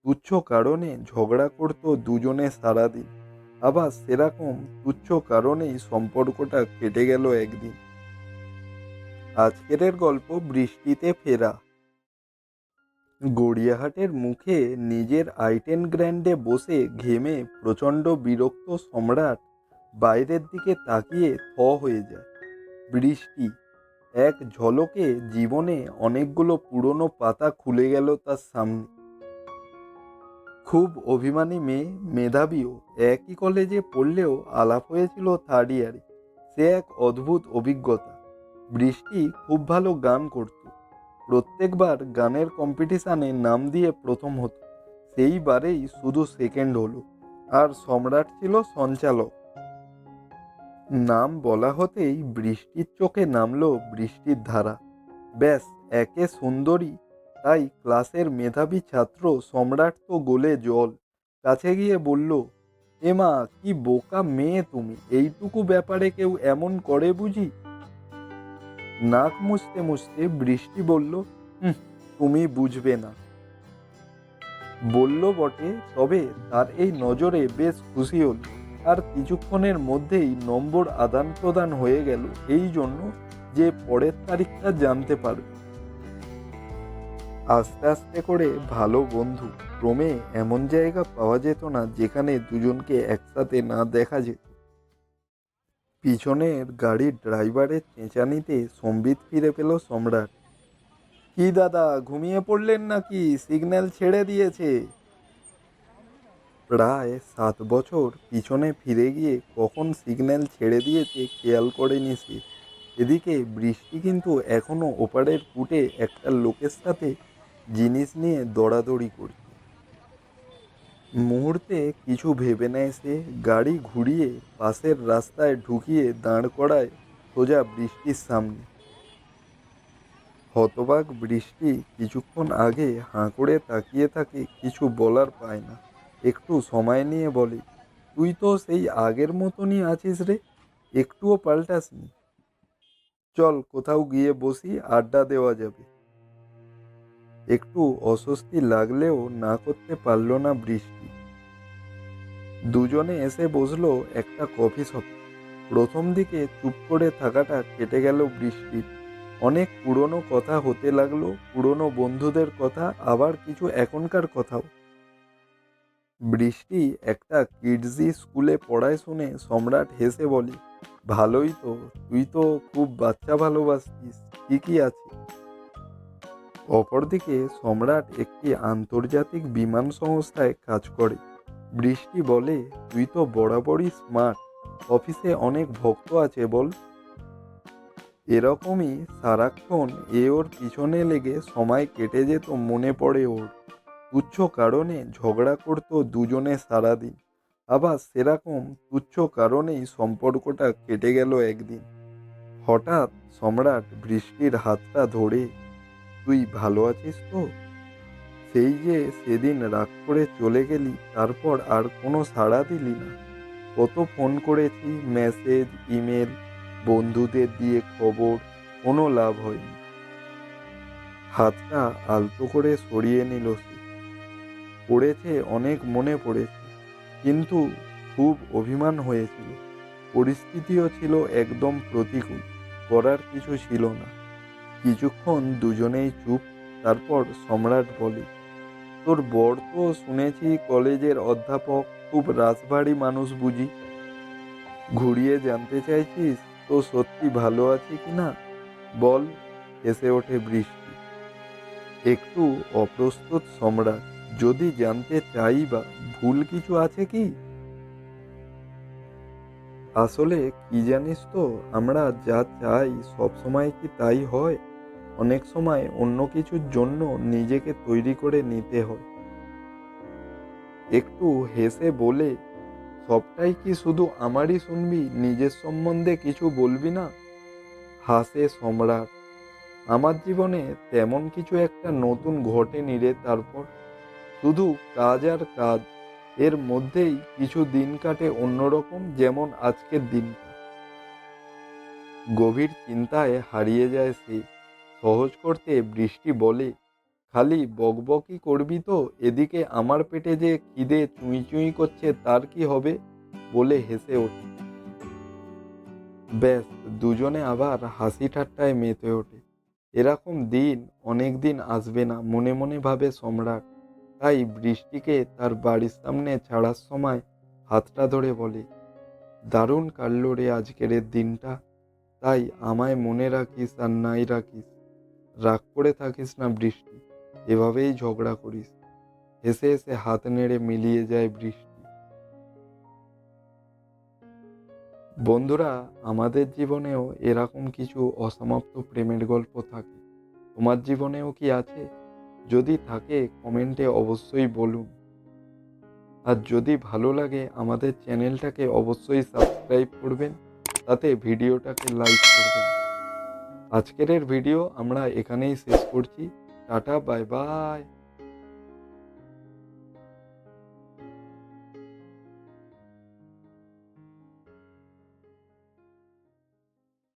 তুচ্ছ কারণে ঝগড়া করতো দুজনে সারাদিন, আবার সেরকম তুচ্ছ কারণেই সম্পর্কটা কেটে গেল একদিন। আজকের গল্প বৃষ্টিতে ফেরা। গড়িয়াহাটের মুখে নিজের আইটেন গ্র্যান্ডে বসে ঘেমে প্রচণ্ড বিরক্ত সম্রাট বাইরের দিকে তাকিয়ে হয়ে যায়। বৃষ্টি এক ঝলকে জীবনে অনেকগুলো পুরনো পাতা খুলে গেল তার সামনে। খুব অভিমানী মেয়ে, মেধাবীও, একই কলেজে পড়লেও আলাপ হয়েছিল থার্ড ইয়ারে। সে এক অদ্ভুত অভিজ্ঞতা। বৃষ্টি খুব ভালো গান করত, প্রত্যেকবার গানের কম্পিটিশানে নাম দিয়ে প্রথম হতো। সেইবারেই শুধু সেকেন্ড হলো, আর সম্রাট ছিল সঞ্চালক। নাম বলা হতেই বৃষ্টির চোখে নামলো বৃষ্টির ধারা। ব্যাস, একে সুন্দরী, তাই ক্লাসের মেধাবী ছাত্র সম্রাট তো গোলে জল। কাছে গিয়ে বলল, এমা কি বোকা মেয়ে তুমি, এইটুকু ব্যাপারে কেউ এমন করে বুঝি? নাক মুছতে মুছতে বৃষ্টি বলল, হুম, তুমি বুঝবে না। বলল বটে, তবে তার এই নজরে বেশ খুশি হল। আর কিছুক্ষণের মধ্যেই নম্বর আদান প্রদান হয়ে গেল, এই জন্য যে পরের তারিখটা জানতে পারবে। আস্তে আস্তে করে ভালো বন্ধু। ক্রমে এমন জায়গা পাওয়া যেত না যেখানে দুজনকে একসাথে না দেখা যেত। পিছনের গাড়ির ড্রাইভারের চেঁচানিতে সম্বিত ফিরে পেল সম্রাট। কি দাদা, ঘুমিয়ে পড়লেন নাকি? সিগন্যাল ছেড়ে দিয়েছে। প্রায় 7 বছর পিছনে ফিরে গিয়ে কখন সিগন্যাল ছেড়ে দিয়েছে খেয়াল করেনি সে। এদিকে বৃষ্টি কিন্তু এখনো ওপারের কুটে একটা লোকের সাথে জিনিস নিয়ে দৌড়াদৌড়ি করছে। মুহূর্তে কিছু ভেবে নেয় সে, গাড়ি ঘুরিয়ে পাশের রাস্তায় ঢুকিয়ে দাঁড় করায় সোজা বৃষ্টির সামনে। হতবাক বৃষ্টি কিছুক্ষণ আগে হাঁ করে তাকিয়ে থাকে, কিছু বলার পায় না। একটু সময় নিয়ে বলে, তুই তো সেই আগের মতনই আছিস রে, একটুও পাল্টাসনি। চল কোথাও গিয়ে বসি, আড্ডা দেওয়া যাবে। একটু অস্বস্তি লাগলেও না করতে পারল না বৃষ্টি। দুজনে এসে বসলো একটা কফি শপে। প্রথম দিকে চুপ করে থাকাটা কেটে গেল বৃষ্টির। অনেক পুরনো কথা হতে লাগলো, পুরনো বন্ধুদের কথা, আবার কিছু এখনকার কথাও। বৃষ্টি একটা কিডজি স্কুলে পড়ায় শুনে সম্রাট হেসে বলে, ভালোই তো, তুই তো খুব বাচ্চা ভালোবাসতিস, ঠিকই আছে। অপরদিকে সম্রাট একটি আন্তর্জাতিক বিমান সংস্থায় কাজ করে। বৃষ্টি বলে, তুই তো বরাবরই স্মার্ট, অফিসে অনেক ভক্ত আছে বল। এরকমই সারাক্ষণ ওর পিছনে লেগে সময় কেটে যেত, মনে পড়ে ওর। তুচ্ছ কারণে ঝগড়া করতো দুজনে সারাদিন, আবার সেরকম তুচ্ছ কারণেই সম্পর্কটা কেটে গেল একদিন। হঠাৎ সম্রাট বৃষ্টির হাতটা ধরে, তুই ভালো আছিস তো? সেই যে সেদিন রাগ করে চলে গেলি, তারপর আর কোনো সাড়া দিলি না। কত ফোন করেছি, মেসেজ, ইমেল, বন্ধুদের দিয়ে খবর, কোনো লাভ হয়নি। হাতটা আলতো করে সরিয়ে নিল সে। পড়েছে, অনেক মনে পড়েছে, কিন্তু খুব অভিমান হয়েছিল। পরিস্থিতিও ছিল একদম প্রতিকূল, করার কিছু ছিল না। কিছুক্ষণ দুজনেই চুপ। তারপর সম্রাট বলে, তোর বর তো শুনেছি কলেজের অধ্যাপক, খুব রাশভারী মানুষ বুঝি? ঘুরিয়ে জানতে চাইছিস তো সত্যি ভালো আছি কিনা বল। হেসে ওঠে বৃষ্টি। একটু অপ্রস্তুত সম্রাট, যদি জানতে চাই বা ভুল কিছু আছে কি? আসলে কি জানিস তো, আমরা যা চাই সব সময় কি তাই হয়? অনেক সময় অন্য কিছুর জন্য নিজেকে তৈরি করে নিতে হয়। একটু হেসে বলে, সবটাই কি শুধু আমারই শুনবি, নিজের সম্বন্ধে কিছু বলবি না? হাসে সম্রাট, আমার জীবনে তেমন কিছু একটা নতুন ঘটেনি রে। তারপর শুধু কাজ আর কাজ, এর মধ্যেই কিছু দিন কাটে অন্যরকম, যেমন আজকের দিনটা। গভীর চিন্তায় হারিয়ে যায় সে। সহজ করতে বৃষ্টি বলে, খালি বকবকই করবি তো, এদিকে আমার পেটে যে খিদে চুঁই চুঁই করছে তার কি হবে, বলে হেসে ওঠে। ব্যাস, দুজনে আবার হাসি ঠাট্টায় মেতে ওঠে। এরকম দিন অনেক দিন আসবে না, মনে মনে ভাবে সম্রাট। তাই বৃষ্টিকে তার বাড়ির সামনে ছাড়ার সময় হাতটা ধরে বলে, দারুণ কাটলো রে আজকের এর দিনটা। তাই আমায় মনে রাখিস আর নাই রাখিস। রাগ করে থাকিস না বৃষ্টি, এভাবেই ঝগড়া করিস। হেসে হেসে হাত নেড়ে মিলিয়ে যায় বৃষ্টি। বন্ধুরা, আমাদের জীবনেও এরকম কিছু অসমাপ্ত প্রেমের গল্প থাকে। তোমার জীবনেও কি আছে? যদি থাকে কমেন্টে অবশ্যই বলুন। আর যদি ভালো লাগে আমাদের চ্যানেলটাকে অবশ্যই সাবস্ক্রাইব করবেন, সাথে ভিডিওটাকে লাইক করবেন। আজকের ভিডিও আমরা এখানেই শেষ করছি। Tata, bye bye.